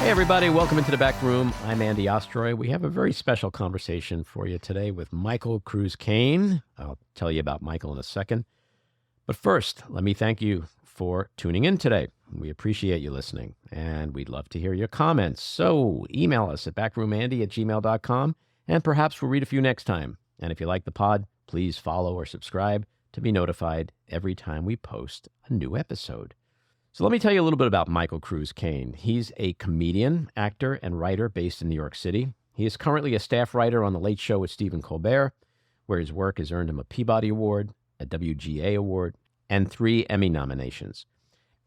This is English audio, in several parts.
Hey, everybody. Welcome into the back room. I'm Andy Ostroy. We have a very special conversation for you today with Michael Cruz Kayne. I'll tell you about Michael in a second. But first, let me thank you for tuning in today. We appreciate you listening, and we'd love to hear your comments. So email us at backroomandy@gmail.com, and perhaps we'll read a few next time. And if you like the pod, please follow or subscribe to be notified every time we post a new episode. So let me tell you a little bit about Michael Cruz Kayne. He's a comedian, actor, and writer based in New York City. He is currently a staff writer on The Late Show with Stephen Colbert, where his work has earned him a Peabody Award, a WGA Award, and 3 Emmy nominations.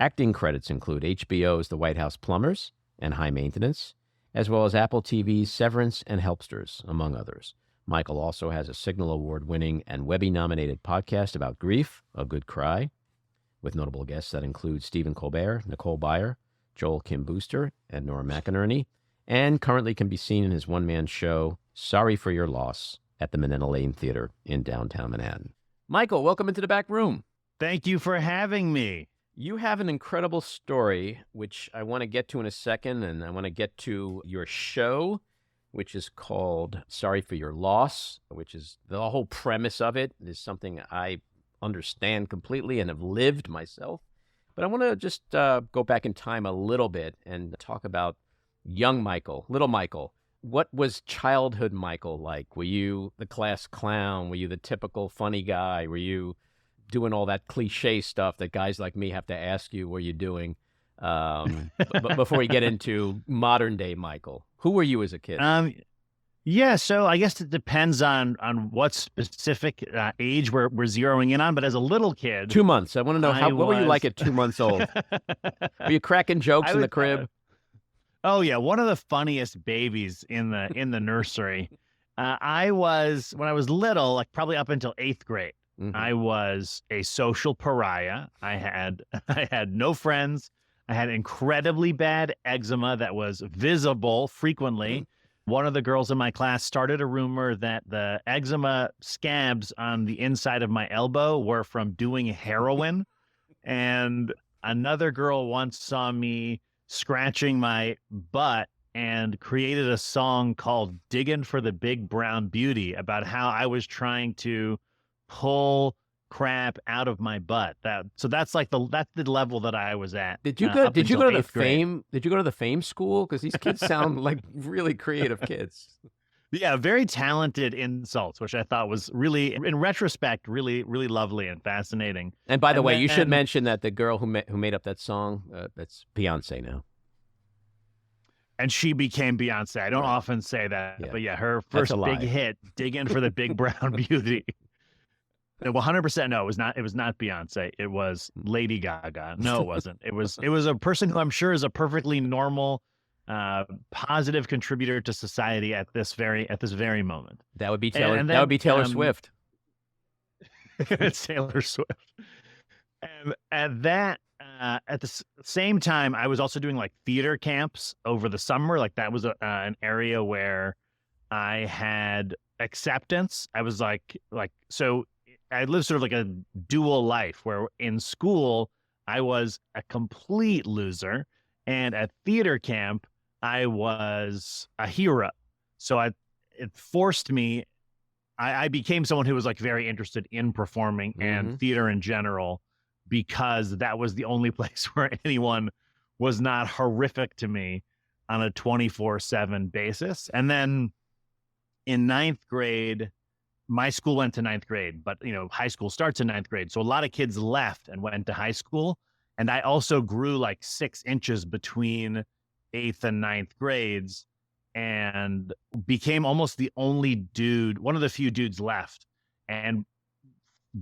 Acting credits include HBO's The White House Plumbers and High Maintenance, as well as Apple TV's Severance and Helpsters, among others. Michael also has a Signal Award-winning and Webby-nominated podcast about grief, A Good Cry, with notable guests that include Stephen Colbert, Nicole Byer, Joel Kim Booster, and Nora McInerney, and currently can be seen in his one-man show, Sorry for Your Loss, at the Minetta Lane Theater in downtown Manhattan. Michael, welcome into the back room. Thank you for having me. You have an incredible story, which I want to get to in a second, and I want to get to your show, which is called Sorry for Your Loss, which is the whole premise of it is something I understand completely and have lived myself. But I want to just go back in time a little bit and talk about young Michael, little Michael. What was childhood Michael like? Were you the class clown? Were you the typical funny guy? Were you doing all that cliche stuff that guys like me have to ask you, were you doing? But before we get into modern day Michael, who were you as a kid? Yeah, so I guess it depends on what specific age we're zeroing in on. But as a little kid, 2 months. I want to know what were you like at 2 months old? Were you cracking jokes in the crib? Oh yeah, one of the funniest babies in the nursery. I was when I was little, like probably up until 8th grade. Mm-hmm. I was a social pariah. I had no friends. I had incredibly bad eczema that was visible frequently. Mm-hmm. One of the girls in my class started a rumor that the eczema scabs on the inside of my elbow were from doing heroin. And another girl once saw me scratching my butt and created a song called Diggin' for the Big Brown Beauty about how I was trying to pull crap out of my butt. That's the level that I was at. Did you go to the Fame? Did you go to the Fame school? Because these kids sound like really creative kids. Yeah, very talented insults, which I thought was really, in retrospect, really, really lovely and fascinating. And by the way, you should mention that the girl who made up that song, that's Beyonce now. And she became Beyonce. I don't often say that, but yeah, her first big hit, "Diggin' for the Big Brown Beauty." 100% no, it was not Beyonce. It was Lady Gaga. No, it wasn't. It was a person who I'm sure is a perfectly normal, positive contributor to society at this very moment. That would be Taylor. That would be Taylor Swift. It's Taylor Swift. And at the same time, I was also doing like theater camps over the summer. Like that was an area where I had acceptance. I was so. I lived sort of like a dual life where in school, I was a complete loser. And at theater camp, I was a hero. So it forced me, I became someone who was like very interested in performing and theater in general, because that was the only place where anyone was not horrific to me on a 24/7 basis. And then in 9th grade, my school went to 9th grade, but high school starts in 9th grade. So a lot of kids left and went to high school. And I also grew like 6 inches between 8th and 9th grades and became almost the only dude, one of the few dudes left. And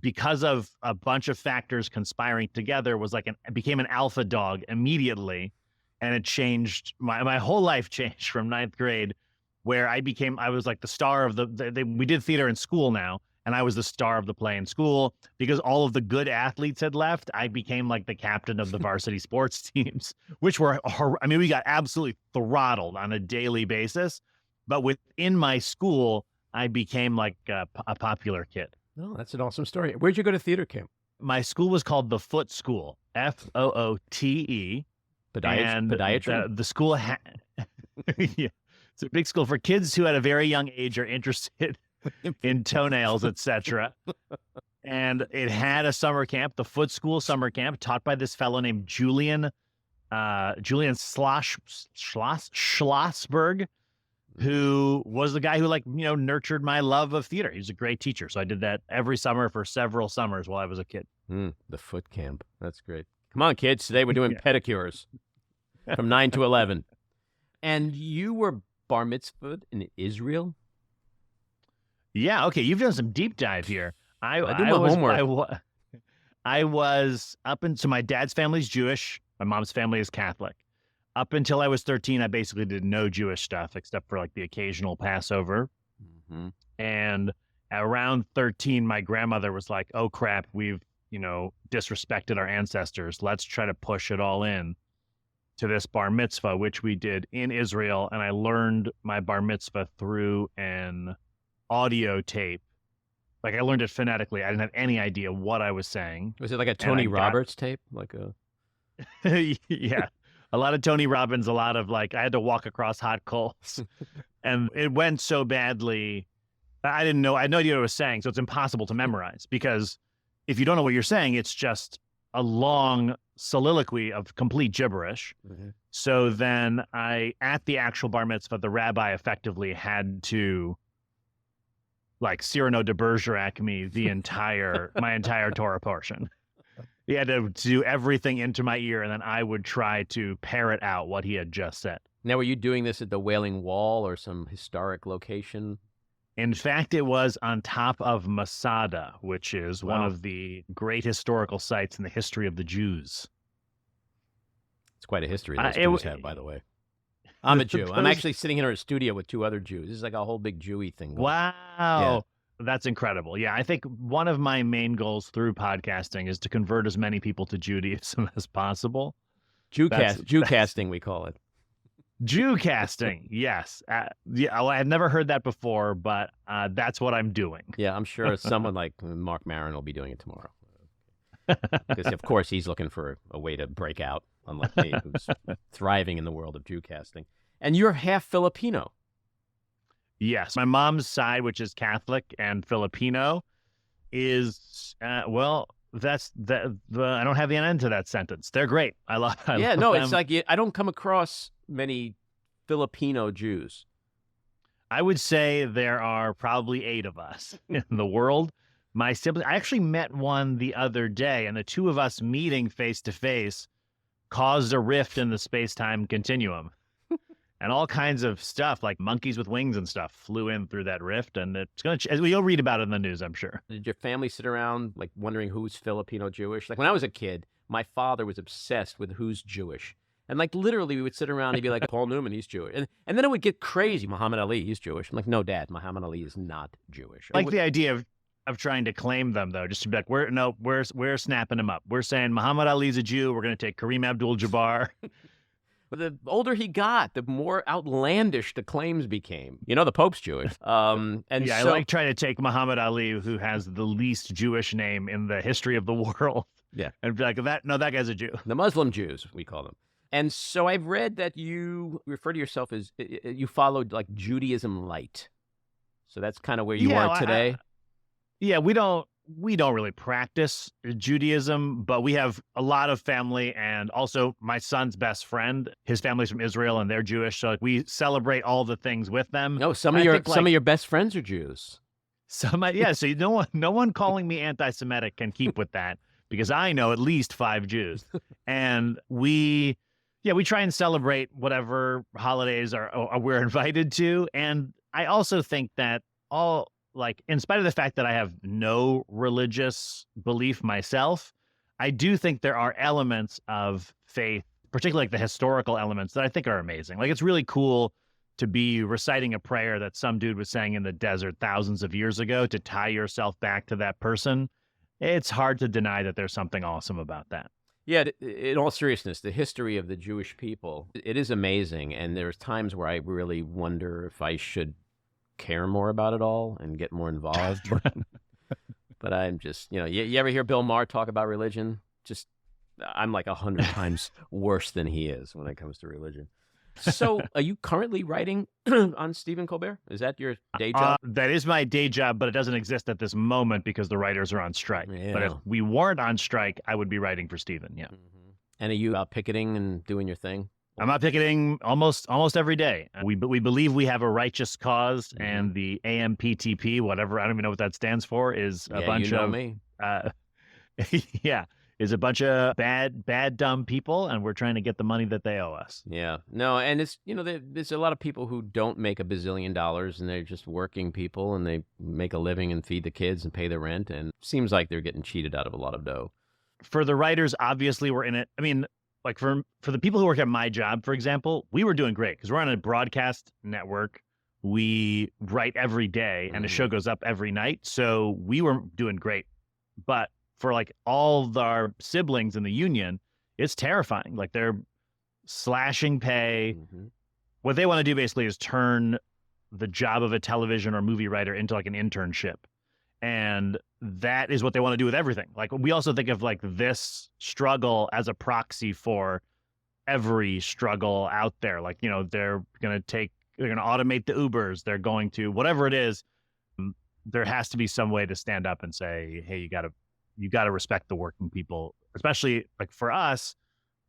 because of a bunch of factors conspiring together, became an alpha dog immediately. And it changed, my whole life changed from 9th grade, where I was like the star of we did theater in school now, and I was the star of the play in school. Because all of the good athletes had left, I became like the captain of the varsity sports teams, which were, we got absolutely throttled on a daily basis. But within my school, I became like a popular kid. Oh, that's an awesome story. Where'd you go to theater camp? My school was called the Foot School, Foote. Podiatry. The school Yeah. It's a big school for kids who at a very young age are interested in toenails, etc. And it had a summer camp, the Foot School summer camp, taught by this fellow named Julian Schlossberg, who was the guy who nurtured my love of theater. He was a great teacher. So I did that every summer for several summers while I was a kid. The foot camp. That's great. Come on, kids. Today we're doing Yeah. pedicures from 9 to 11. And you were bar mitzvahed in Israel? Yeah. Okay. You've done some deep dive here. I do my homework. I was so my dad's family's Jewish. My mom's family is Catholic. Up until I was 13, I basically did no Jewish stuff except for like the occasional Passover. Mm-hmm. And around 13, my grandmother was like, oh, crap, we've, disrespected our ancestors. Let's try to push it all in to this bar mitzvah, which we did in Israel. And I learned my bar mitzvah through an audio tape. Like I learned it phonetically. I didn't have any idea what I was saying. Was it like a Tony Roberts tape? Like a... Yeah. A lot of Tony Robbins, a lot of I had to walk across hot coals. And it went so badly. I had no idea what I was saying. So it's impossible to memorize because if you don't know what you're saying, it's just a long soliloquy of complete gibberish. Mm-hmm. So then at the actual bar mitzvah, the rabbi effectively had to Cyrano de Bergerac me my entire Torah portion. He had to do everything into my ear, and then I would try to parrot out what he had just said. Now, were you doing this at the Wailing Wall or some historic location? In fact, it was on top of Masada, which is one of the great historical sites in the history of the Jews. It's quite a history those Jews have, by the way. I'm a Jew. I'm actually sitting in our studio with 2 other Jews. This is like a whole big Jewy thing going on. Wow. Yeah. That's incredible. Yeah, I think one of my main goals through podcasting is to convert as many people to Judaism as possible. Jew casting, we call it. Jew casting, yes. Yeah, I had never heard that before, but that's what I'm doing. Yeah, I'm sure someone like Mark Maron will be doing it tomorrow. Because, of course, he's looking for a way to break out, unlike me, who's thriving in the world of Jew casting. And you're half Filipino. Yes. My mom's side, which is Catholic and Filipino, is, I don't have the end to that sentence. They're great. I love them. It's like I don't come across many Filipino Jews. I would say there are probably 8 of us in the world. My siblings, I actually met one the other day, and the 2 of us meeting face to face caused a rift in the space-time continuum. And all kinds of stuff, like monkeys with wings and stuff, flew in through that rift, and it's going to. You'll read about it in the news, I'm sure. Did your family sit around wondering who's Filipino Jewish? Like when I was a kid, my father was obsessed with who's Jewish, and literally we would sit around and he'd be like, Paul Newman, he's Jewish, and then it would get crazy. Muhammad Ali, he's Jewish. I'm like, no, Dad, Muhammad Ali is not Jewish. The idea of trying to claim them though, just to be like, we're snapping them up. We're saying Muhammad Ali's a Jew. We're going to take Kareem Abdul-Jabbar. But the older he got, the more outlandish the claims became. The Pope's Jewish. I like trying to take Muhammad Ali, who has the least Jewish name in the history of the world. Yeah. And be like, that guy's a Jew. The Muslim Jews, we call them. And so I've read that you refer to yourself as, you followed Judaism light. So that's kind of where you are today. We don't really practice Judaism, but we have a lot of family, and also my son's best friend, his family's from Israel and they're Jewish. So we celebrate all the things with them. No, some of your best friends are Jews. So no one calling me anti-Semitic can keep with that because I know at least 5 Jews. And we try and celebrate whatever holidays we're invited to. And I also think that in spite of the fact that I have no religious belief myself, I do think there are elements of faith, particularly the historical elements, that I think are amazing. It's really cool to be reciting a prayer that some dude was saying in the desert thousands of years ago to tie yourself back to that person. It's hard to deny that there's something awesome about that. Yeah, in all seriousness, the history of the Jewish people, it is amazing. And there's times where I really wonder if I should care more about it all and get more involved. But I'm just, you ever hear Bill Maher talk about religion? I'm 100 times worse than he is when it comes to religion. So, are you currently writing on Stephen Colbert? Is that your day job? That is my day job, but it doesn't exist at this moment because the writers are on strike. But if Yeah. we weren't on strike, I would be writing for Stephen. Yeah. Mhm. And are you out picketing and doing your thing? I'm out picketing almost every day. We believe we have a righteous cause, and the AMPTP, whatever, I don't even know what that stands for, is a Yeah, bunch you know of me. yeah, is a bunch of bad dumb people, and we're trying to get the money that they owe us. Yeah. No, and it's, there's a lot of people who don't make $1 bazillion and they're just working people and they make a living and feed the kids and pay the rent. And it seems like they're getting cheated out of a lot of dough. For the writers, obviously, we're in it. I mean, like for the people who work at my job, for example, we were doing great because we're on a broadcast network. We write every day, and the show goes up every night, so we were doing great. But for like all our siblings in the union, it's terrifying. Like they're slashing pay. What they want to do basically is turn the job of a television or movie writer into like an internship. And that is what they want to do with everything. Like we also think of like this struggle as a proxy for every struggle out there. Like, they're going to automate the Ubers. They're going to, whatever it is, there has to be some way to stand up and say, hey, you got to respect the working people, especially like for us,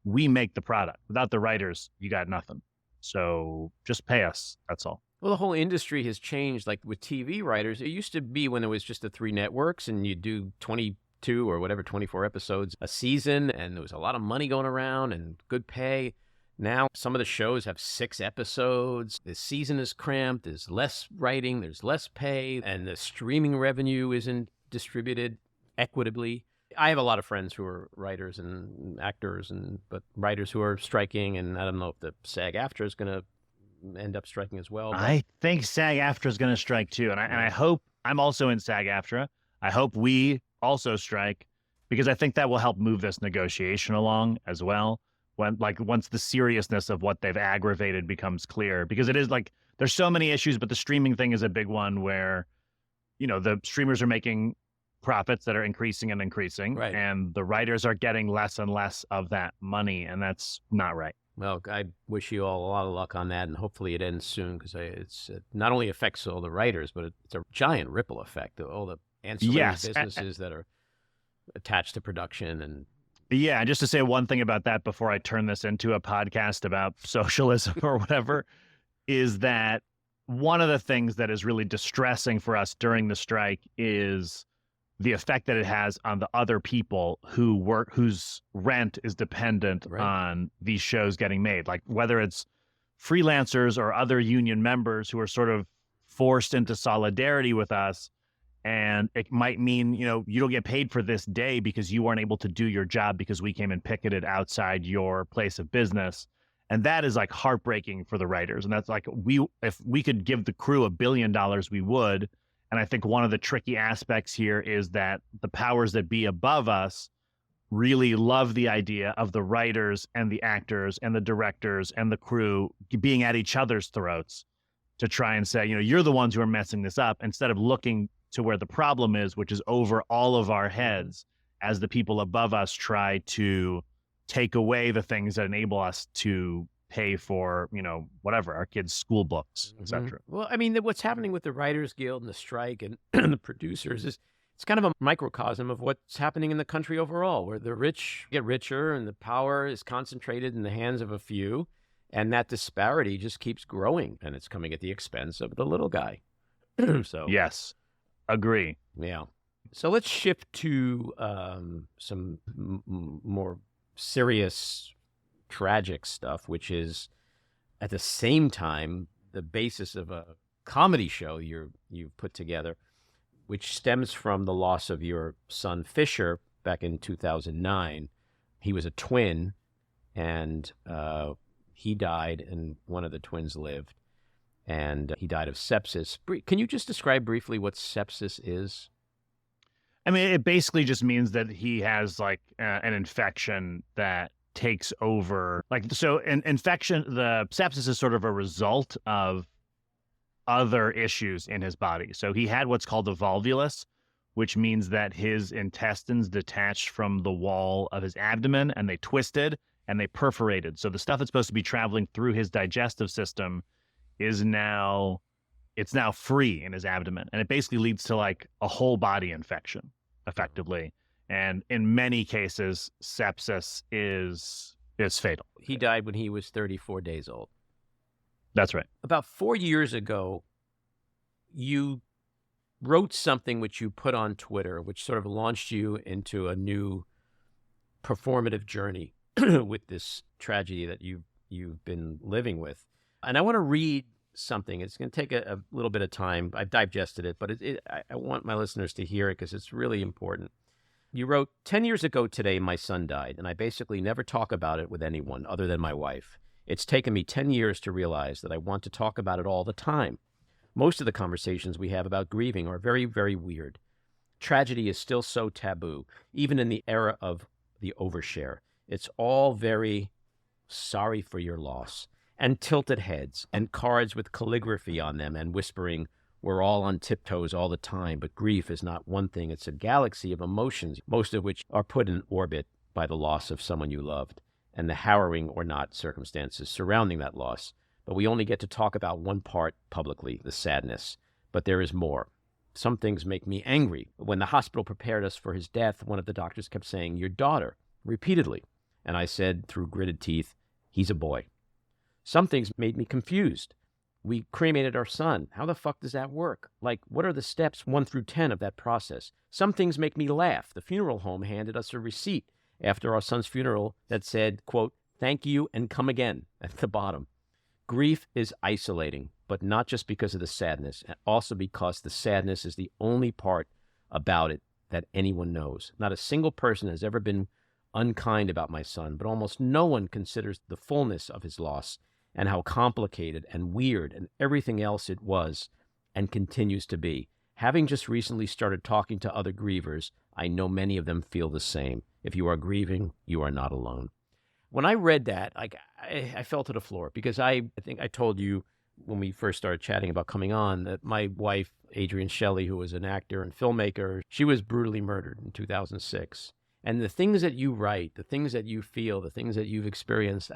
we make the product. Without the writers, you got nothing. So just pay us. That's all. Well, the whole industry has changed. Like with TV writers, it used to be when it was just the 3 networks and you do 22 or whatever, 24 episodes a season, and there was a lot of money going around and good pay. Now, some of the shows have 6 episodes. The season is cramped. There's less writing. There's less pay. And the streaming revenue isn't distributed equitably. I have a lot of friends who are writers and actors, but writers who are striking. And I don't know if the SAG-AFTRA is going to end up striking as well. But I think SAG-AFTRA is going to strike too. And I hope, I'm also in SAG-AFTRA. I hope we also strike because I think that will help move this negotiation along as well. Once the seriousness of what they've aggravated becomes clear, because it is like there's so many issues, but the streaming thing is a big one where, the streamers are making profits that are increasing and increasing, Right. and the writers are getting less and less of that money, and that's not right. Well, I wish you all a lot of luck on that, and hopefully it ends soon because it not only affects all the writers, but it's a giant ripple effect of all the ancillary businesses that are attached to production. And yeah, just to say one thing about that before I turn this into a podcast about socialism or whatever, is that one of the things that is really distressing for us during the strike is the effect that it has on the other people whose rent is dependent on these shows getting made. Like whether it's freelancers or other union members who are sort of forced into solidarity with us. And it might mean, you don't get paid for this day because you weren't able to do your job because we came and picketed outside your place of business. And that is like heartbreaking for the writers. And that's like, if we could give the crew $1 billion, we would. And I think one of the tricky aspects here is that the powers that be above us really love the idea of the writers and the actors and the directors and the crew being at each other's throats to try and say, you're the ones who are messing this up, instead of looking to where the problem is, which is over all of our heads as the people above us try to take away the things that enable us to pay for, whatever, our kids' school books, etc. Well, I mean, what's happening with the Writers Guild and the strike and the producers is it's kind of a microcosm of what's happening in the country overall, where the rich get richer and the power is concentrated in the hands of a few. And that disparity just keeps growing, and it's coming at the expense of the little guy. So yes, agree. Yeah. So let's shift to some more serious, tragic stuff, which is at the same time the basis of a comedy show you've put together, which stems from the loss of your son Fisher back in 2009. He was a twin, and he died, and one of the twins lived, and he died of sepsis. Can you just describe briefly what sepsis is? I mean, it basically just means that he has like an infection that takes over. So an infection, the sepsis is sort of a result of other issues in his body. So he had what's called a volvulus, which means that his intestines detached from the wall of his abdomen and they twisted, and they perforated. So the stuff that's supposed to be traveling through his digestive system is now free in his abdomen. And it basically leads to like a whole body infection effectively. And in many cases, sepsis is fatal. He died when he was 34 days old. That's right. About 4 years ago, you wrote something which you put on Twitter, which sort of launched you into a new performative journey with this tragedy that you've been living with. And I want to read something. It's going to take a little bit of time. I've digested it, but I want my listeners to hear it because it's really important. You wrote, 10 years ago today, my son died, and I basically never talk about it with anyone other than my wife. It's taken me 10 years to realize that I want to talk about it all the time. Most of the conversations we have about grieving are very, very weird. Tragedy is still so taboo, even in the era of the overshare. It's all very sorry for your loss, and tilted heads, and cards with calligraphy on them, and whispering, we're all on tiptoes all the time, but grief is not one thing. It's a galaxy of emotions, most of which are put in orbit by the loss of someone you loved, and the harrowing or not circumstances surrounding that loss. But we only get to talk about one part publicly, the sadness. But there is more. Some things make me angry. When the hospital prepared us for his death, one of the doctors kept saying, your daughter, repeatedly. And I said, through gritted teeth, he's a boy. Some things made me confused. We cremated our son. How the fuck does that work? Like, what are the steps 1 through 10 of that process? Some things make me laugh. The funeral home handed us a receipt after our son's funeral that said, quote, thank you and come again at the bottom. Grief is isolating, but not just because of the sadness, and also because the sadness is the only part about it that anyone knows. Not a single person has ever been unkind about my son, but almost no one considers the fullness of his loss and how complicated and weird and everything else it was and continues to be. Having just recently started talking to other grievers, I know many of them feel the same. If you are grieving, you are not alone. When I read that, I fell to the floor because I think I told you when we first started chatting about coming on that my wife, Adrienne Shelley, who was an actor and filmmaker, she was brutally murdered in 2006. And the things that you write, the things that you feel, the things that you've experienced,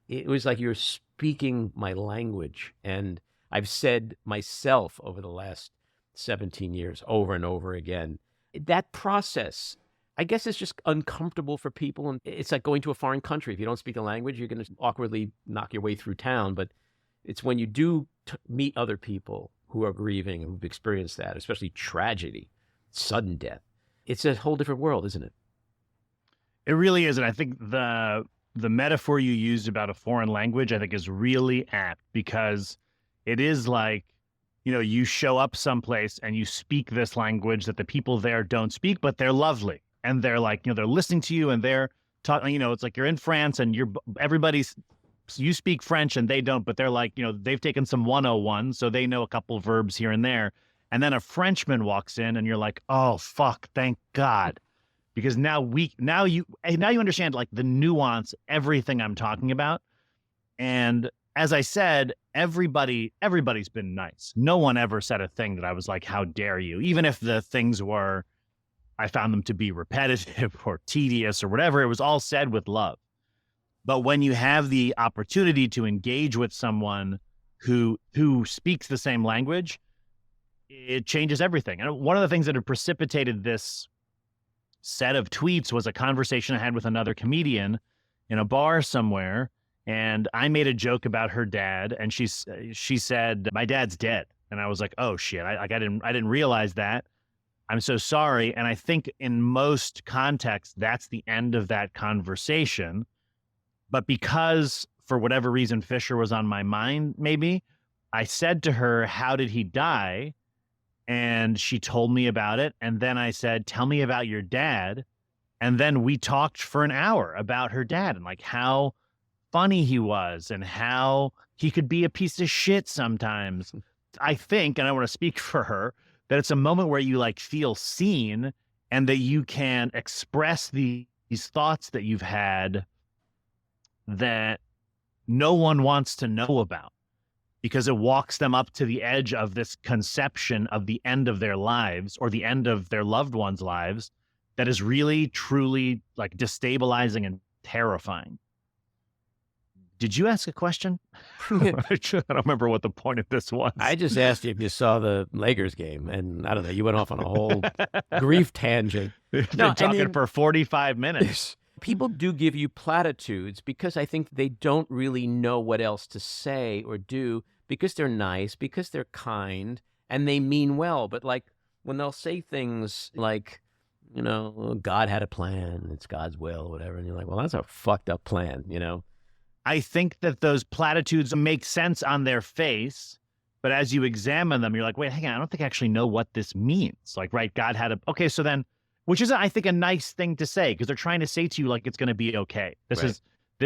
it was like you're speaking my language. And I've said myself over the last 17 years over and over again, that process, I guess it's just uncomfortable for people. And it's like going to a foreign country. If you don't speak the language, you're going to awkwardly knock your way through town. But it's when you do meet other people who are grieving and who've experienced that, especially tragedy, sudden death, it's a whole different world, isn't it? It really is. And I think the metaphor you used about a foreign language, I think is really apt because it is like, you know, you show up someplace and you speak this language that the people there don't speak, but they're lovely. And they're like, you know, they're listening to you and they're talking, you know, it's like you're in France and you speak French and they don't, but they're like, you know, they've taken some 101, so they know a couple of verbs here and there. And then a Frenchman walks in and you're like, oh, fuck, thank God. Because now you understand like the nuance, everything I'm talking about. And as I said, everybody's been nice. No one ever said a thing that I was like, how dare you? Even if the things were, I found them to be repetitive or tedious or whatever, it was all said with love. But when you have the opportunity to engage with someone who speaks the same language, it changes everything. And one of the things that had precipitated this set of tweets was a conversation I had with another comedian in a bar somewhere. And I made a joke about her dad. And she said, my dad's dead. And I was like, oh shit, I didn't realize that. I'm so sorry. And I think in most contexts, that's the end of that conversation. But because for whatever reason, Fisher was on my mind, maybe I said to her, how did he die? And she told me about it. And then I said, tell me about your dad. And then we talked for an hour about her dad and like how funny he was and how he could be a piece of shit sometimes. I think, and I want to speak for her, that it's a moment where you like feel seen and that you can express these thoughts that you've had that no one wants to know about because it walks them up to the edge of this conception of the end of their lives or the end of their loved ones' lives that is really, truly like destabilizing and terrifying. Did you ask a question? I don't remember what the point of this was. I just asked you if you saw the Lakers game, and I don't know, you went off on a whole grief tangent. We've been talking for 45 minutes. People do give you platitudes because I think they don't really know what else to say or do because they're nice, because they're kind, and they mean well. But like when they'll say things like, you know, God had a plan, it's God's will, whatever, and you're like, well, that's a fucked up plan, you know? I think that those platitudes make sense on their face, but as you examine them, you're like, wait, hang on, I don't think I actually know what this means. Like, right, God had a, okay, so then, which is, I think, a nice thing to say, because they're trying to say to you, like, it's going to be okay. This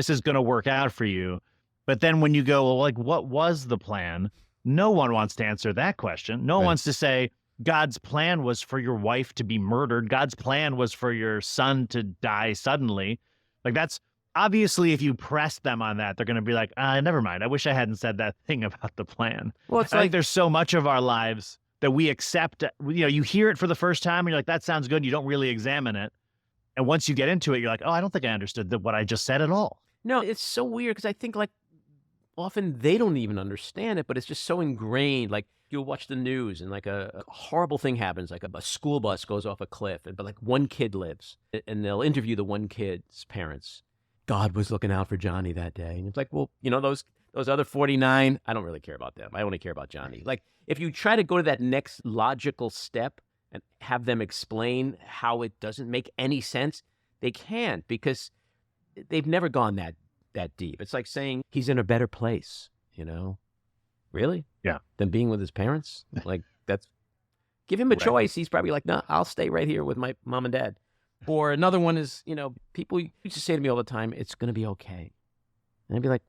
is going to work out for you. But then when you go, well, like, what was the plan? No one wants to answer that question. No one wants to say, God's plan was for your wife to be murdered. God's plan was for your son to die suddenly. Like, that's obviously, if you press them on that, they're going to be like, never mind. I wish I hadn't said that thing about the plan. Well, it's I think there's so much of our lives that we accept. You know, you hear it for the first time and you're like, that sounds good. You don't really examine it. And once you get into it, you're like, oh, I don't think I understood what I just said at all. No, it's so weird because I think like often they don't even understand it, but it's just so ingrained. Like you'll watch the news and like a horrible thing happens, like a school bus goes off a cliff, but like one kid lives, and they'll interview the one kid's parents. God was looking out for Johnny that day. And it's like, well, you know, those other 49, I don't really care about them. I only care about Johnny. Like if you try to go to that next logical step and have them explain how it doesn't make any sense, they can't because they've never gone that deep. It's like saying he's in a better place, you know? Really? Yeah. Than being with his parents? Like that's, give him a choice. He's probably like, no, I'll stay right here with my mom and dad. Or another one is, you know, people used to say to me all the time, it's going to be okay. And I'd be like,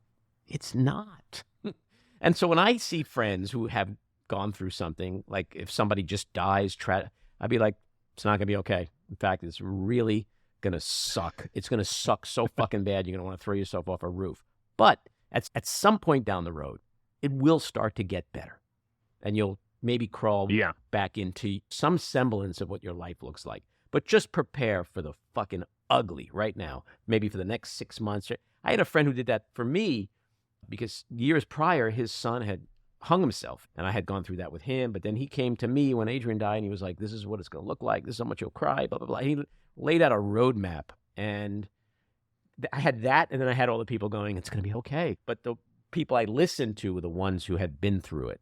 it's not. And so when I see friends who have gone through something, like if somebody just dies, I'd be like, it's not going to be okay. In fact, it's really going to suck. It's going to suck so fucking bad, you're going to want to throw yourself off a roof. But at some point down the road, it will start to get better. And you'll maybe crawl back into some semblance of what your life looks like. But just prepare for the fucking ugly right now, maybe for the next 6 months. I had a friend who did that for me because years prior, his son had hung himself, and I had gone through that with him. But then he came to me when Adrian died, and he was like, this is what it's going to look like. This is how much you'll cry, blah, blah, blah. He laid out a roadmap, and I had that, and then I had all the people going, it's going to be okay. But the people I listened to were the ones who had been through it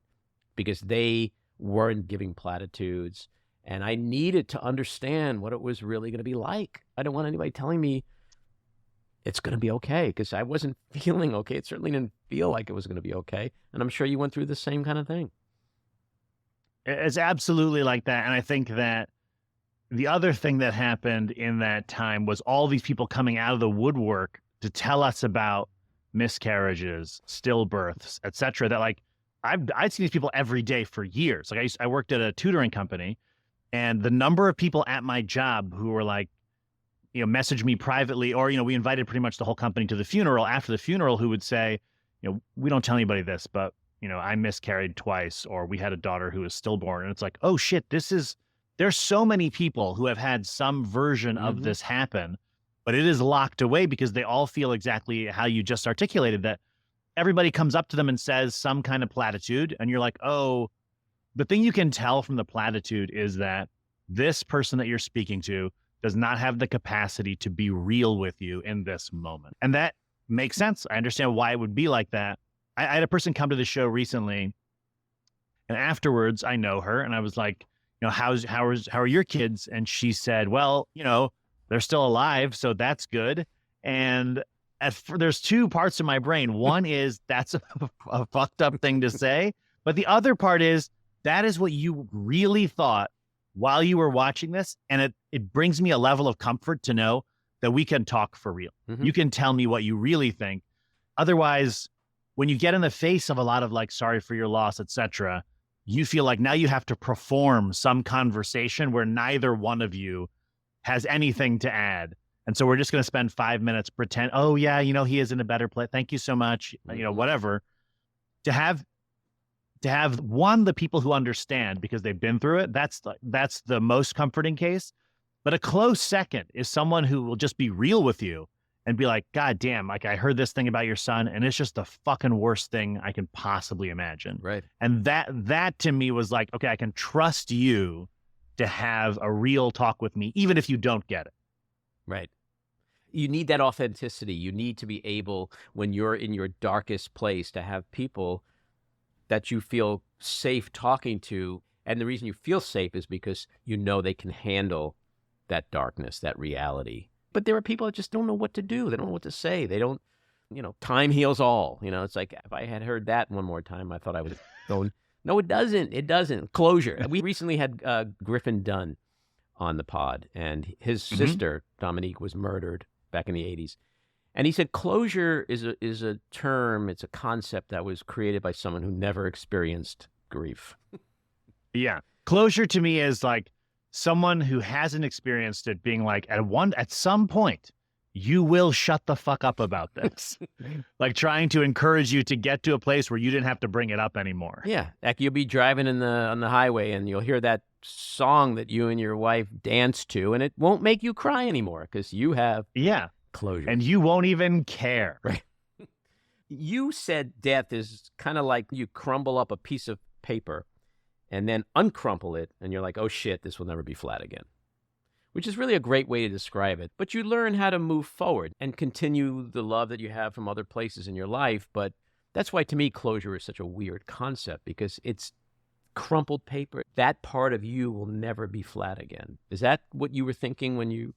because they weren't giving platitudes. And I needed to understand what it was really going to be like. I didn't want anybody telling me it's going to be okay because I wasn't feeling okay. It certainly didn't feel like it was going to be okay. And I'm sure you went through the same kind of thing. It's absolutely like that. And I think that the other thing that happened in that time was all these people coming out of the woodwork to tell us about miscarriages, stillbirths, etc. That like I'd seen these people every day for years. Like I worked at a tutoring company. And the number of people at my job who were like, you know, message me privately, or, you know, we invited pretty much the whole company to the funeral. After the funeral, who would say, you know, we don't tell anybody this, but, you know, I miscarried twice, or we had a daughter who was stillborn. And it's like, oh shit, there's so many people who have had some version of this happen, but it is locked away because they all feel exactly how you just articulated that. Everybody comes up to them and says some kind of platitude, and you're like, oh, the thing you can tell from the platitude is that this person that you're speaking to does not have the capacity to be real with you in this moment. And that makes sense. I understand why it would be like that. I had a person come to the show recently, and afterwards I know her, and I was like, you know, how are your kids? And she said, well, you know, they're still alive, so that's good. And there's two parts of my brain. One is that's a fucked up thing to say, but the other part is, that is what you really thought while you were watching this. And it brings me a level of comfort to know that we can talk for real. You can tell me what you really think. Otherwise, when you get in the face of a lot of like, sorry for your loss, etc., you feel like now you have to perform some conversation where neither one of you has anything to add. And so we're just going to spend 5 minutes pretend, oh yeah, you know, he is in a better place. Thank you so much. You know, whatever. To have one, the people who understand because they've been through it, that's the most comforting case. But a close second is someone who will just be real with you and be like, God damn, like I heard this thing about your son and it's just the fucking worst thing I can possibly imagine. Right. And that to me was like, okay, I can trust you to have a real talk with me, even if you don't get it. Right. You need that authenticity. You need to be able, when you're in your darkest place, to have people that you feel safe talking to. And the reason you feel safe is because you know they can handle that darkness, that reality. But there are people that just don't know what to do. They don't know what to say. They don't, time heals all. It's like if I had heard that one more time, I thought I was going, no, it doesn't. It doesn't. Closure. We recently had Griffin Dunn on the pod, and his sister, Dominique, was murdered back in the 80s. And he said closure is a term, it's a concept that was created by someone who never experienced grief. Yeah. Closure to me is like someone who hasn't experienced it being like, at some point, you will shut the fuck up about this. Like trying to encourage you to get to a place where you didn't have to bring it up anymore. Yeah. Like you'll be driving on the highway and you'll hear that song that you and your wife dance to, and it won't make you cry anymore because you have closure. And you won't even care. Right. You said death is kind of like you crumble up a piece of paper and then uncrumple it, and you're like, oh shit, this will never be flat again. Which is really a great way to describe it. But you learn how to move forward and continue the love that you have from other places in your life. But that's why, to me, closure is such a weird concept, because it's crumpled paper. That part of you will never be flat again. Is that what you were thinking when you...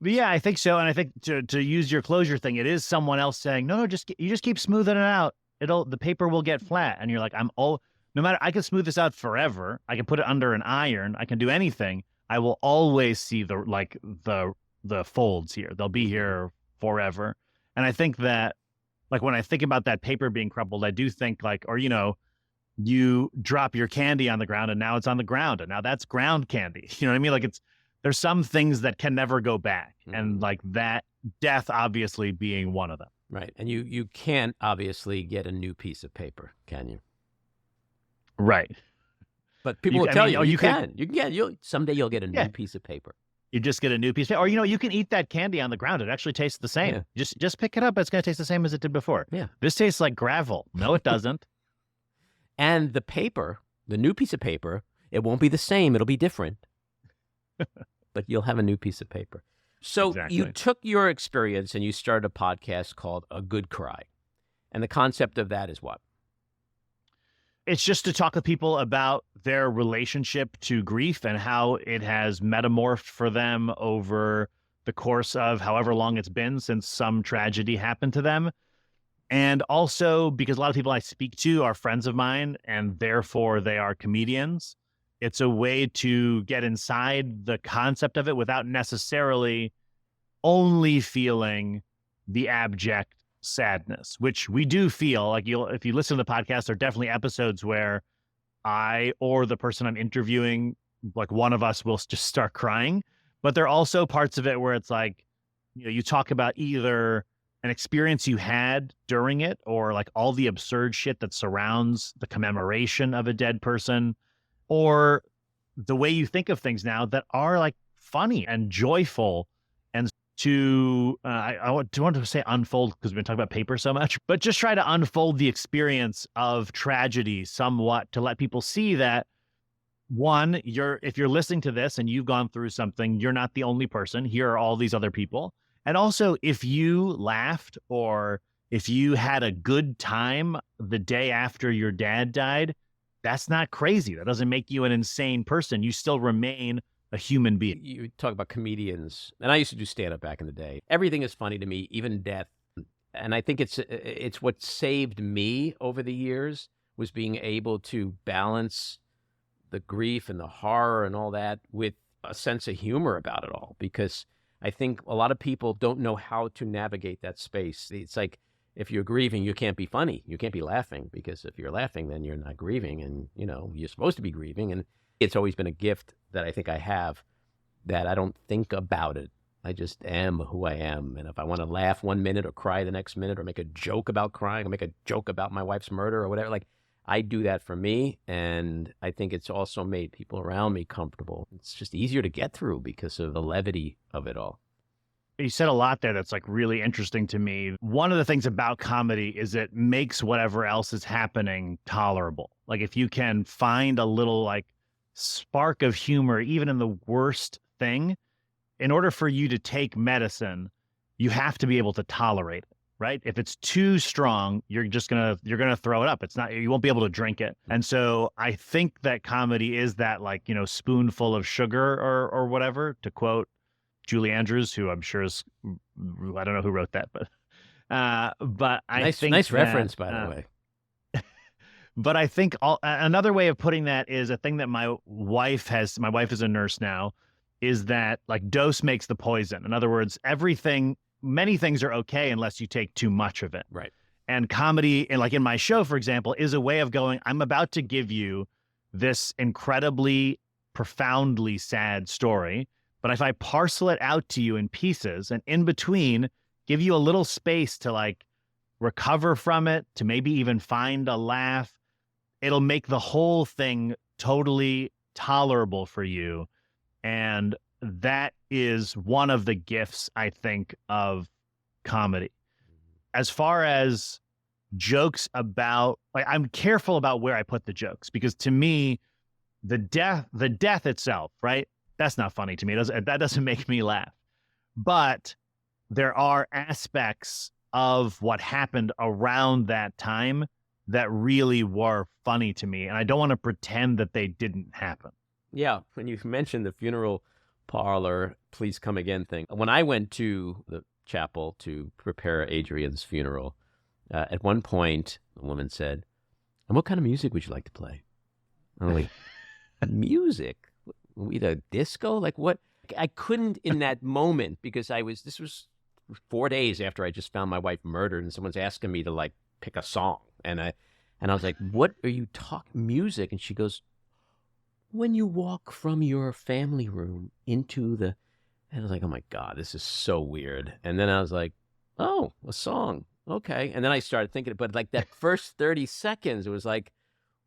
Yeah, I think so. And I think to use your closure thing, it is someone else saying, no, you just keep smoothing it out. The paper will get flat. And you're like, no matter, I can smooth this out forever. I can put it under an iron. I can do anything. I will always see the folds here. They'll be here forever. And I think that, like, when I think about that paper being crumpled, I do think like, or, you drop your candy on the ground and now it's on the ground and now that's ground candy. You know what I mean? Like there's some things that can never go back. And like that, death obviously being one of them. Right. And you can't obviously get a new piece of paper, can you? Right. But people will tell you, you can. Someday you'll get a new piece of paper. You just get a new piece of paper. Or, you can eat that candy on the ground. It actually tastes the same. Yeah. Just pick it up. It's going to taste the same as it did before. Yeah. This tastes like gravel. No, it doesn't. And the paper, the new piece of paper, it won't be the same. It'll be different. But you'll have a new piece of paper. So You took your experience and you started a podcast called A Good Cry. And the concept of that is what? It's just to talk with people about their relationship to grief and how it has metamorphed for them over the course of however long it's been since some tragedy happened to them. And also because a lot of people I speak to are friends of mine and therefore they are comedians. It's a way to get inside the concept of it without necessarily only feeling the abject sadness, which we do feel. Like if you listen to the podcast, there are definitely episodes where I or the person I'm interviewing, like one of us will just start crying. But there are also parts of it where it's like, you talk about either an experience you had during it or like all the absurd shit that surrounds the commemoration of a dead person, or the way you think of things now that are like funny and joyful. And I want to say unfold because we've been talking about paper so much, but just try to unfold the experience of tragedy somewhat to let people see that, one, if you're listening to this and you've gone through something, you're not the only person. Here are all these other people. And also, if you laughed or if you had a good time the day after your dad died, that's not crazy. That doesn't make you an insane person. You still remain a human being. You talk about comedians, and I used to do stand-up back in the day. Everything is funny to me, even death. And I think it's what saved me over the years was being able to balance the grief and the horror and all that with a sense of humor about it all. Because I think a lot of people don't know how to navigate that space. It's like, if you're grieving, you can't be funny. You can't be laughing, because if you're laughing, then you're not grieving, and you're supposed to be grieving. And it's always been a gift that I think I have, that I don't think about it. I just am who I am. And if I want to laugh 1 minute or cry the next minute or make a joke about crying or make a joke about my wife's murder or whatever, like I do that for me. And I think it's also made people around me comfortable. It's just easier to get through because of the levity of it all. You said a lot there that's like really interesting to me. One of the things about comedy is it makes whatever else is happening tolerable. Like if you can find a little like spark of humor, even in the worst thing, in order for you to take medicine, you have to be able to tolerate it, right? If it's too strong, you're gonna throw it up. It's not, you won't be able to drink it. And so I think that comedy is that like, spoonful of sugar or whatever, to quote Julie Andrews, who I'm sure is, I don't know who wrote that, but I think nice that, reference, by the way. But I think another way of putting that is a thing that my wife is a nurse now, is that like dose makes the poison. In other words, many things are okay unless you take too much of it. Right. And comedy, and like in my show, for example, is a way of going, I'm about to give you this incredibly, profoundly sad story. But if I parcel it out to you in pieces and in between, give you a little space to like recover from it, to maybe even find a laugh, it'll make the whole thing totally tolerable for you. And that is one of the gifts, I think, of comedy. As far as jokes about, like, I'm careful about where I put the jokes, because to me, the death itself, right? That's not funny to me. That doesn't make me laugh. But there are aspects of what happened around that time that really were funny to me. And I don't want to pretend that they didn't happen. Yeah. When you mentioned the funeral parlor, please come again thing. When I went to the chapel to prepare Adrian's funeral, at one point, the woman said, "And what kind of music would you like to play?" I'm like, music? Either disco? Like what? I couldn't in that moment, because this was 4 days after I just found my wife murdered, and someone's asking me to like pick a song. And I was like, "What are you talking music?" And she goes, "When you walk from your family room into the," and I was like, "Oh my God, this is so weird." And then I was like, "Oh, a song. Okay." And then I started thinking, but like that first 30 seconds, it was like,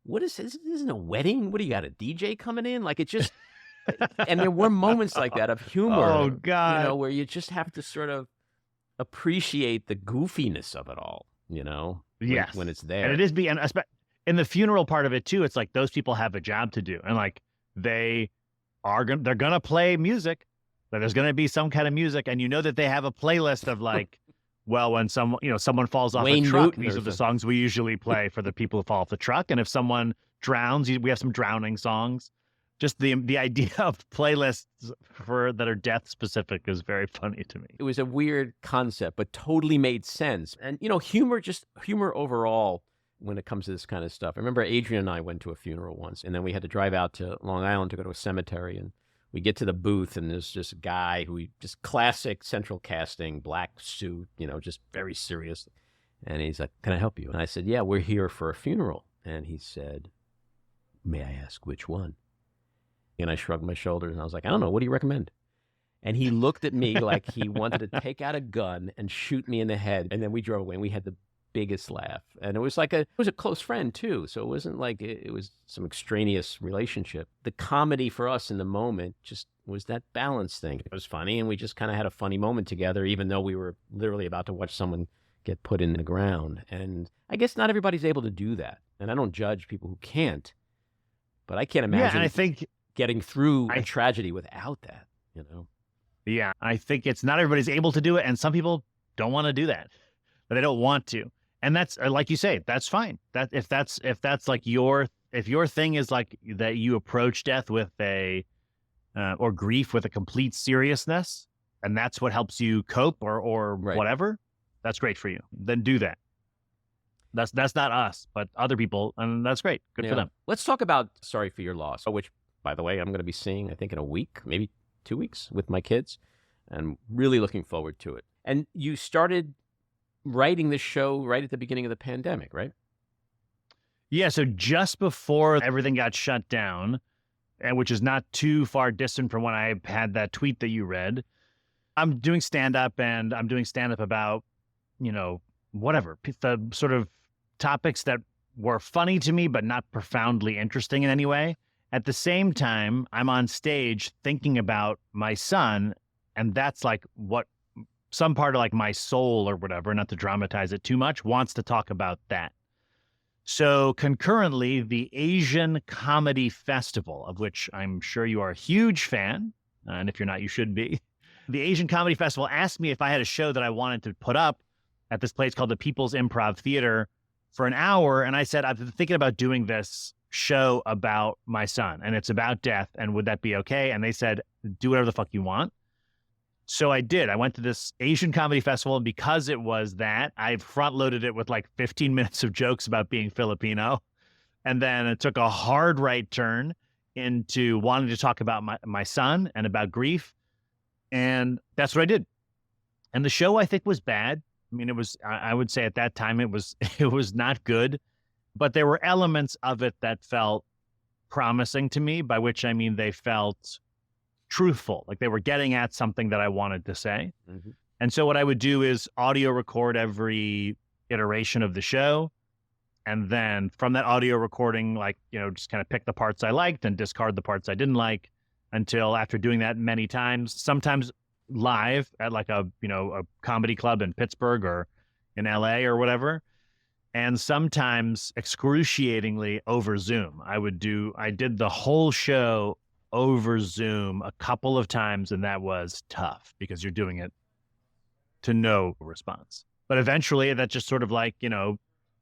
what is this? This isn't a wedding. What do you got, a DJ coming in? Like it just, and there were moments like that of humor, Oh God, where you just have to sort of appreciate the goofiness of it all, yes, when it's there. And it is in the funeral part of it too. It's like those people have a job to do, and like they're gonna play music. There's gonna be some kind of music, and that they have a playlist of like, well, when someone falls off Wayne a truck, Newton these are the songs we usually play for the people who fall off the truck. And if someone drowns, we have some drowning songs. Just the idea of playlists that are death specific is very funny to me. It was a weird concept, but totally made sense. And humor overall when it comes to this kind of stuff. I remember Adrian and I went to a funeral once, and then we had to drive out to Long Island to go to a cemetery, and we get to the booth, and there's just a guy just classic central casting, black suit, just very serious. And he's like, "Can I help you?" And I said, "Yeah, we're here for a funeral." And he said, "May I ask which one?" And I shrugged my shoulders, and I was like, "I don't know. What do you recommend?" And he looked at me like he wanted to take out a gun and shoot me in the head. And then we drove away, and we had the biggest laugh. And it was a close friend too. So it wasn't like it was some extraneous relationship. The comedy for us in the moment just was that balance thing. It was funny, and we just kind of had a funny moment together, even though we were literally about to watch someone get put in the ground. And I guess not everybody's able to do that. And I don't judge people who can't, but I can't imagine and I think getting through a tragedy without that, Yeah, I think it's not everybody's able to do it, and some people don't want to do that, but they don't want to. And that's, like you say, that's fine. That if that's like if your thing is like that, you approach death with or grief with a complete seriousness, and that's what helps you cope or Right. whatever, that's great for you. Then do that. That's not us, but other people, and that's great. Good for them. Let's talk about Sorry for Your Loss, which, by the way, I'm going to be seeing, I think, in a week, maybe 2 weeks with my kids, and really looking forward to it. And you started writing this show right at the beginning of the pandemic, right? Yeah, so just before everything got shut down, and which is not too far distant from when I had that tweet that you read, I'm doing stand-up, and I'm doing stand-up about, whatever, the sort of topics that were funny to me, but not profoundly interesting in any way. At the same time, I'm on stage thinking about my son, and that's like what some part of like my soul or whatever, not to dramatize it too much, wants to talk about that. So concurrently, the Asian Comedy Festival, of which I'm sure you are a huge fan, and if you're not, you should be. The Asian Comedy Festival asked me if I had a show that I wanted to put up at this place called the People's Improv Theater for an hour. And I said, I've been thinking about doing this show about my son, and it's about death. And would that be okay? And they said, do whatever the fuck you want. So I did. I went to this Asian Comedy Festival, and because it was that, I front-loaded it with like 15 minutes of jokes about being Filipino. And then it took a hard right turn into wanting to talk about my son and about grief. And that's what I did. And the show, I think, was bad. I mean, it was, I would say at that time, it was not good. But there were elements of it that felt promising to me, by which I mean they felt truthful, like they were getting at something that I wanted to say. Mm-hmm. And so what I would do is audio record every iteration of the show. And then from that audio recording, like, just kind of pick the parts I liked and discard the parts I didn't like, until after doing that many times, sometimes live at like a comedy club in Pittsburgh or in LA or whatever, and sometimes excruciatingly over Zoom. I did the whole show over Zoom a couple of times, and that was tough because you're doing it to no response. But eventually that just sort of like,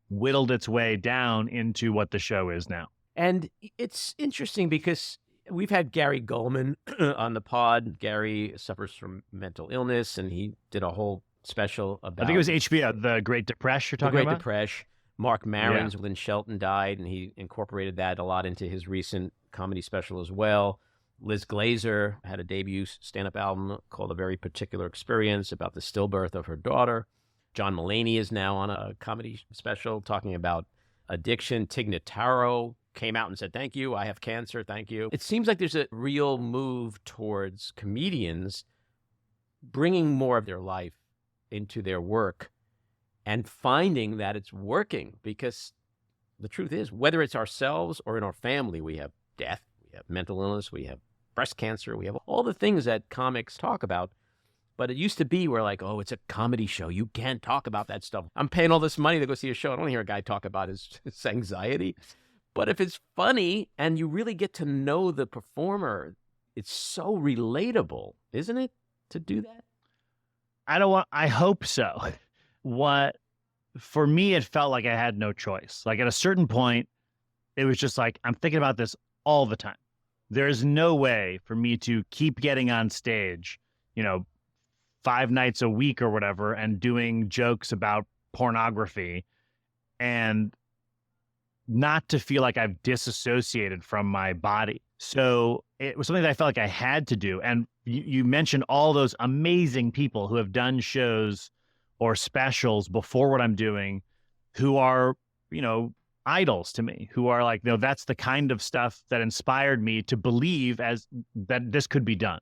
whittled its way down into what the show is now. And it's interesting because we've had Gary Goldman on the pod. Gary suffers from mental illness, and he did a whole special about... I think it was HBO, The Great Depression you're talking about? The Great Depression. Mark Maron's when Shelton died, and he incorporated that a lot into his recent comedy special as well. Liz Glazer had a debut stand-up album called A Very Particular Experience about the stillbirth of her daughter. John Mulaney is now on a comedy special talking about addiction. Tig Notaro came out and said, thank you, I have cancer, thank you. It seems like there's a real move towards comedians bringing more of their life into their work and finding that it's working, because the truth is, whether it's ourselves or in our family, we have death, we have mental illness, we have breast cancer, we have all the things that comics talk about. But it used to be where like, oh, it's a comedy show, you can't talk about that stuff. I'm paying all this money to go see a show. I don't want to hear a guy talk about his anxiety. But if it's funny and you really get to know the performer, it's so relatable, isn't it, to do that? I hope so. For me, it felt like I had no choice. Like at a certain point, it was just like, I'm thinking about this all the time. There's no way for me to keep getting on stage, 5 nights a week or whatever, and doing jokes about pornography and not to feel like I've disassociated from my body. So it was something that I felt like I had to do. And you mentioned all those amazing people who have done shows or specials before what I'm doing, who are, idols to me, who are like, that's the kind of stuff that inspired me to believe that this could be done,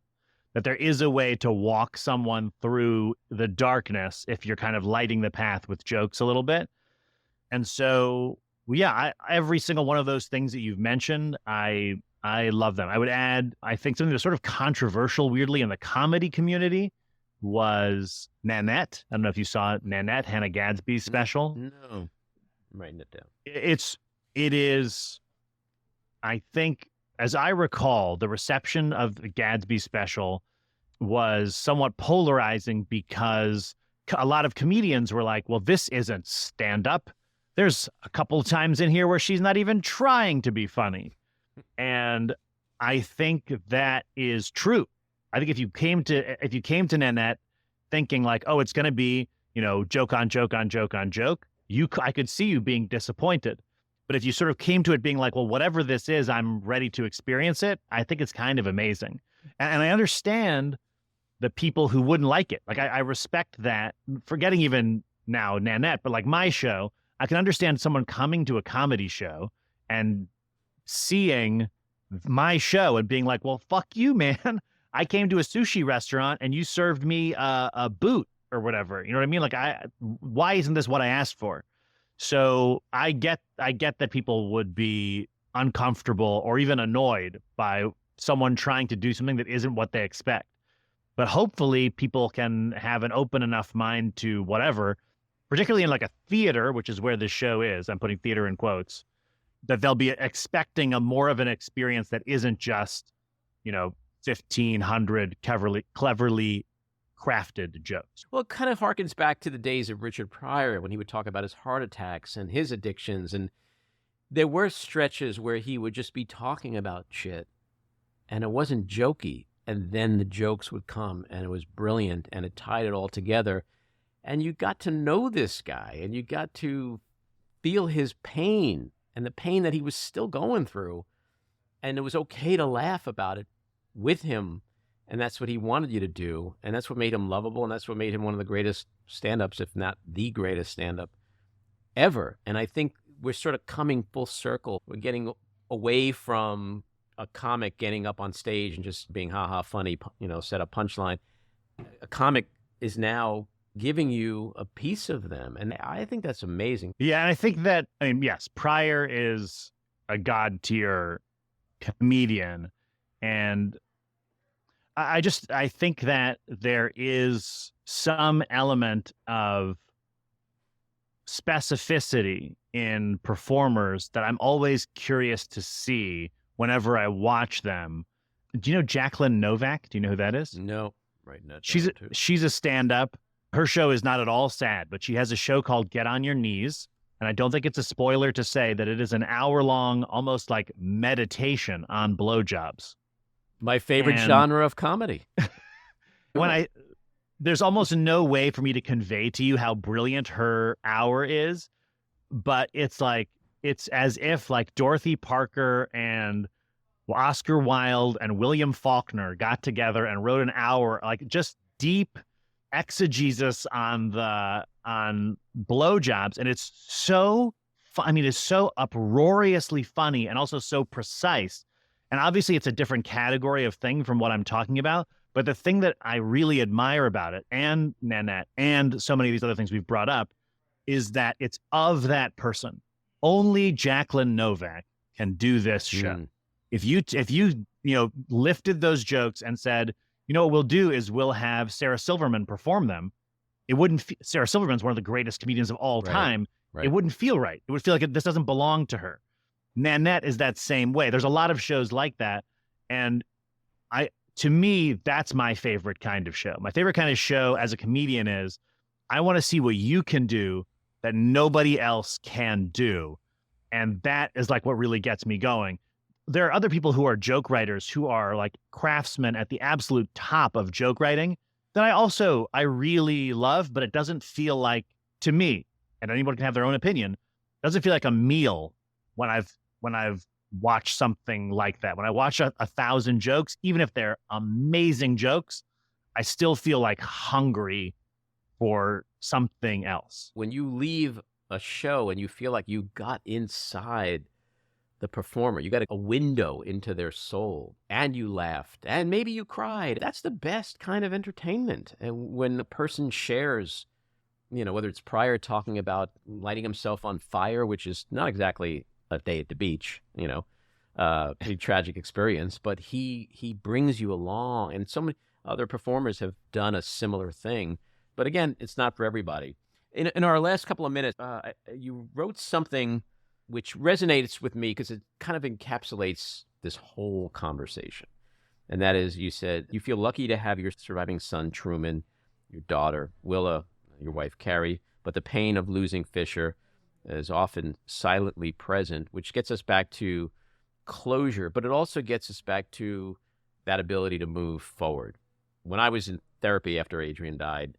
that there is a way to walk someone through the darkness if you're kind of lighting the path with jokes a little bit. And so, every single one of those things that you've mentioned, I love them. I would add, I think something that was sort of controversial, weirdly, in the comedy community was Nanette. I don't know if you saw Nanette, Hannah Gadsby's special. No. I'm writing it down. It is, I think, as I recall, the reception of the Gadsby special was somewhat polarizing because a lot of comedians were like, well, this isn't stand-up. There's a couple of times in here where she's not even trying to be funny. And I think that is true. I think if you came to Nanette thinking like, oh, it's going to be, joke on joke on joke on joke, I could see you being disappointed. But if you sort of came to it being like, well, whatever this is, I'm ready to experience it, I think it's kind of amazing. And I understand the people who wouldn't like it. Like, I respect that, forgetting even now Nanette, but like my show, I can understand someone coming to a comedy show and seeing my show and being like, well, fuck you, man. I came to a sushi restaurant and you served me a boot or whatever. You know what I mean? Like, why isn't this what I asked for? So I get that people would be uncomfortable or even annoyed by someone trying to do something that isn't what they expect. but hopefully people can have an open enough mind to whatever, particularly in like a theater, which is where this show is. I'm putting theater in quotes, that they'll be expecting a more of an experience that isn't just, 1,500 cleverly crafted jokes. Well, it kind of harkens back to the days of Richard Pryor when he would talk about his heart attacks and his addictions. And there were stretches where he would just be talking about shit and it wasn't jokey. And then the jokes would come and it was brilliant and it tied it all together. And you got to know this guy and you got to feel his pain and the pain that he was still going through. And it was okay to laugh about it with him. And that's what he wanted you to do. And that's what made him lovable. And that's what made him one of the greatest stand-ups, if not the greatest stand-up ever. And I think we're sort of coming full circle. We're getting away from a comic getting up on stage and just being ha-ha funny, set a punchline. A comic is now giving you a piece of them. And I think that's amazing. Yeah, and I think that, yes, Pryor is a god-tier comedian. And I think that there is some element of specificity in performers that I'm always curious to see whenever I watch them. Do you know Jacqueline Novak? Do you know who that is? No. Right. No, she's a stand-up. Her show is not at all sad, but she has a show called Get on Your Knees. And I don't think it's a spoiler to say that it is an hour-long, almost like meditation on blowjobs. My favorite genre of comedy. There's almost no way for me to convey to you how brilliant her hour is, but it's as if like Dorothy Parker and Oscar Wilde and William Faulkner got together and wrote an hour, like just deep exegesis on blowjobs. And it's so it's so uproariously funny and also so precise. And obviously it's a different category of thing from what I'm talking about. But the thing that I really admire about it, and Nanette, and so many of these other things we've brought up, is that it's of that person. Only Jacqueline Novak can do this show. If you lifted those jokes and said, what we'll do is we'll have Sarah Silverman perform them, it wouldn't. Sarah Silverman's one of the greatest comedie of all time. Right. It wouldn't feel right. It would feel like this doesn't belong to her. Nanette is that same way. There's a lot of shows like that, and to me, that's my favorite kind of show. My favorite kind of show as a comedian is I want to see what you can do that nobody else can do. And that is like what really gets me going. There are other people who are joke writers who are like craftsmen at the absolute top of joke writing that I really love, but it doesn't feel like, to me, and anyone can have their own opinion, it doesn't feel like a meal when I've watch something like that. When I watch 1,000 jokes, even if they're amazing jokes, I still feel like hungry for something else. When you leave a show and you feel like you got inside the performer, you got a window into their soul, and you laughed, and maybe you cried, that's the best kind of entertainment. And when the person shares, whether it's Pryor talking about lighting himself on fire, which is not exactly a day at the beach, pretty tragic experience, but he brings you along, and so many other performers have done a similar thing. But again, it's not for everybody. In our last couple of minutes, you wrote something which resonates with me because it kind of encapsulates this whole conversation. And that is, you said, you feel lucky to have your surviving son, Truman, your daughter, Willa, your wife, Carrie, but the pain of losing Fisher is often silently present, which gets us back to closure, but it also gets us back to that ability to move forward. When I was in therapy after Adrian died,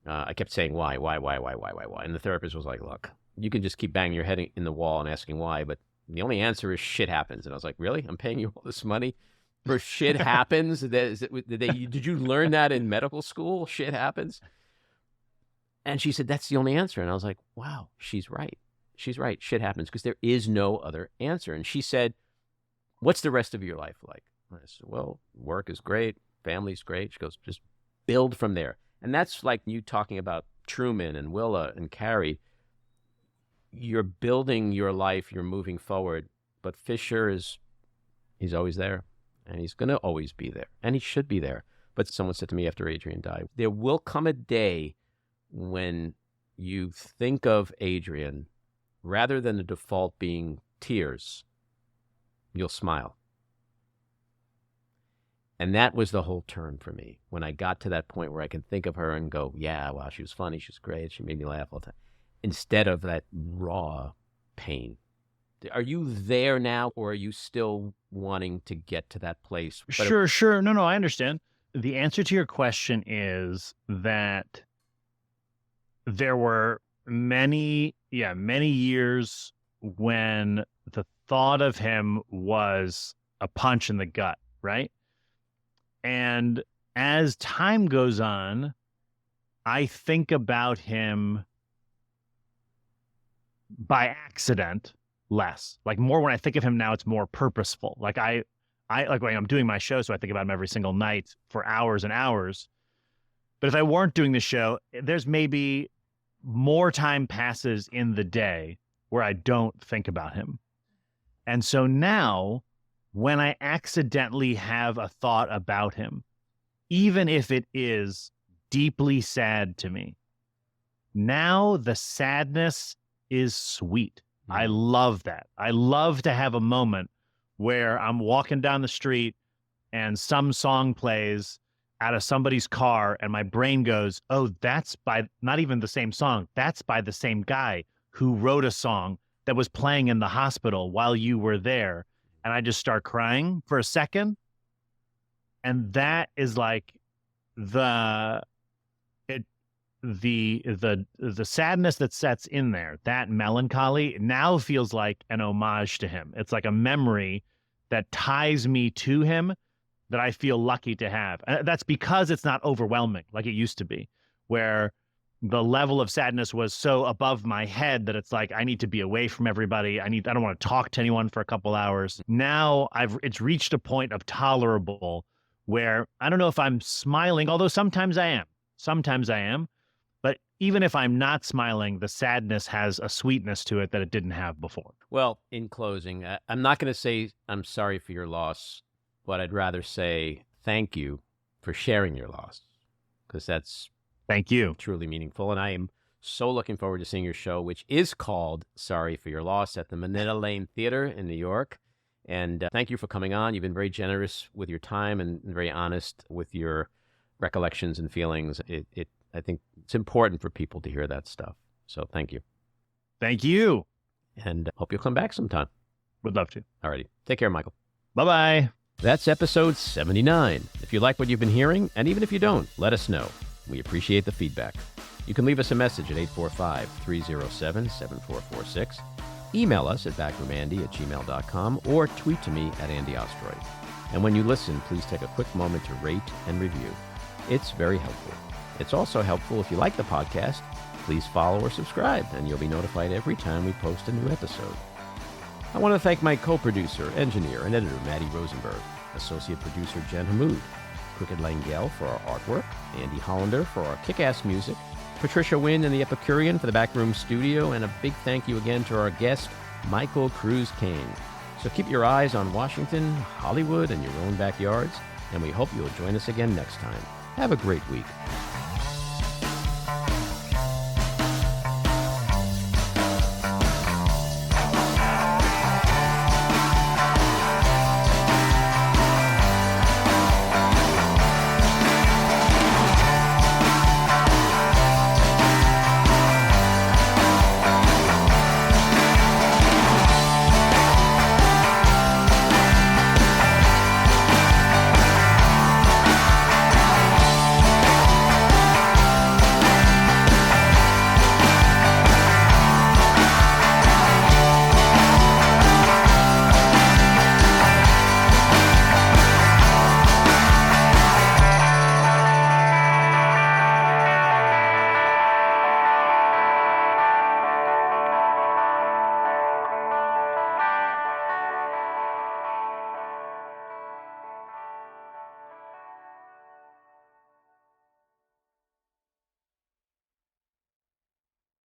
I kept saying, why? And the therapist was like, look, you can just keep banging your head in the wall and asking why, but the only answer is shit happens. And I was like, really? I'm paying you all this money for shit happens? Did you learn that in medical school? Shit happens? And she said, that's the only answer. And I was like, wow, she's right. She's right. Shit happens because there is no other answer. And she said, what's the rest of your life like? And I said, well, work is great. Family's great. She goes, just build from there. And that's like you talking about Truman and Willa and Carrie. You're building your life. You're moving forward. But Fisher he's always there. And he's going to always be there. And he should be there. But someone said to me after Adrian died, there will come a day when you think of Adrian, rather than the default being tears, you'll smile. And that was the whole turn for me. When I got to that point where I can think of her and go, yeah, wow, she was funny, she was great, she made me laugh all the time, instead of that raw pain. Are you there now, or are you still wanting to get to that place? Sure. No, I understand. The answer to your question is that there were many years when the thought of him was a punch in the gut, right? And as time goes on, I think about him by accident less. Like more when I think of him now, it's more purposeful. Like I like when I'm doing my show, so I think about him every single night for hours and hours. But if I weren't doing the show, there's maybe more time passes in the day where I don't think about him. And so now, when I accidentally have a thought about him, even if it is deeply sad to me, now the sadness is sweet. I love that. I love to have a moment where I'm walking down the street and some song plays out of somebody's car and my brain goes, oh, that's by not even the same song. That's by the same guy who wrote a song that was playing in the hospital while you were there. And I just start crying for a second. And that is like the sadness that sets in there, that melancholy now feels like an homage to him. It's like a memory that ties me to him that I feel lucky to have. And that's because it's not overwhelming like it used to be, where the level of sadness was so above my head that it's like, I need to be away from everybody. I don't want to talk to anyone for a couple hours. Now it's reached a point of tolerable where I don't know if I'm smiling, although sometimes I am. But even if I'm not smiling, the sadness has a sweetness to it that it didn't have before. Well, in closing, I'm not going to say I'm sorry for your loss, but I'd rather say thank you for sharing your loss, because that's thank you, truly meaningful. And I am so looking forward to seeing your show, which is called Sorry for Your Loss, at the Minetta Lane Theater in New York. And thank you for coming on. You've been very generous with your time and very honest with your recollections and feelings. I think it's important for people to hear that stuff. So thank you. Thank you. And hope you'll come back sometime. Would love to. Alrighty. Take care, Michael. Bye-bye. That's episode 79. If you like what you've been hearing, and even if you don't, let us know. We appreciate the feedback. You can leave us a message at 845-307-7446. Email us at backroomandy@gmail.com or tweet to me at Andy Ostroy. And when you listen, please take a quick moment to rate and review. It's very helpful. It's also helpful if you like the podcast, please follow or subscribe, and you'll be notified every time we post a new episode. I want to thank my co-producer, engineer, and editor, Maddie Rosenberg, associate producer, Jen Hammoud, Crooked Langell for our artwork, Andy Hollander for our kick-ass music, Patricia Wynn and the Epicurean for the Backroom Studio, and a big thank you again to our guest, Michael Cruz Kayne. So keep your eyes on Washington, Hollywood, and your own backyards, and we hope you'll join us again next time. Have a great week.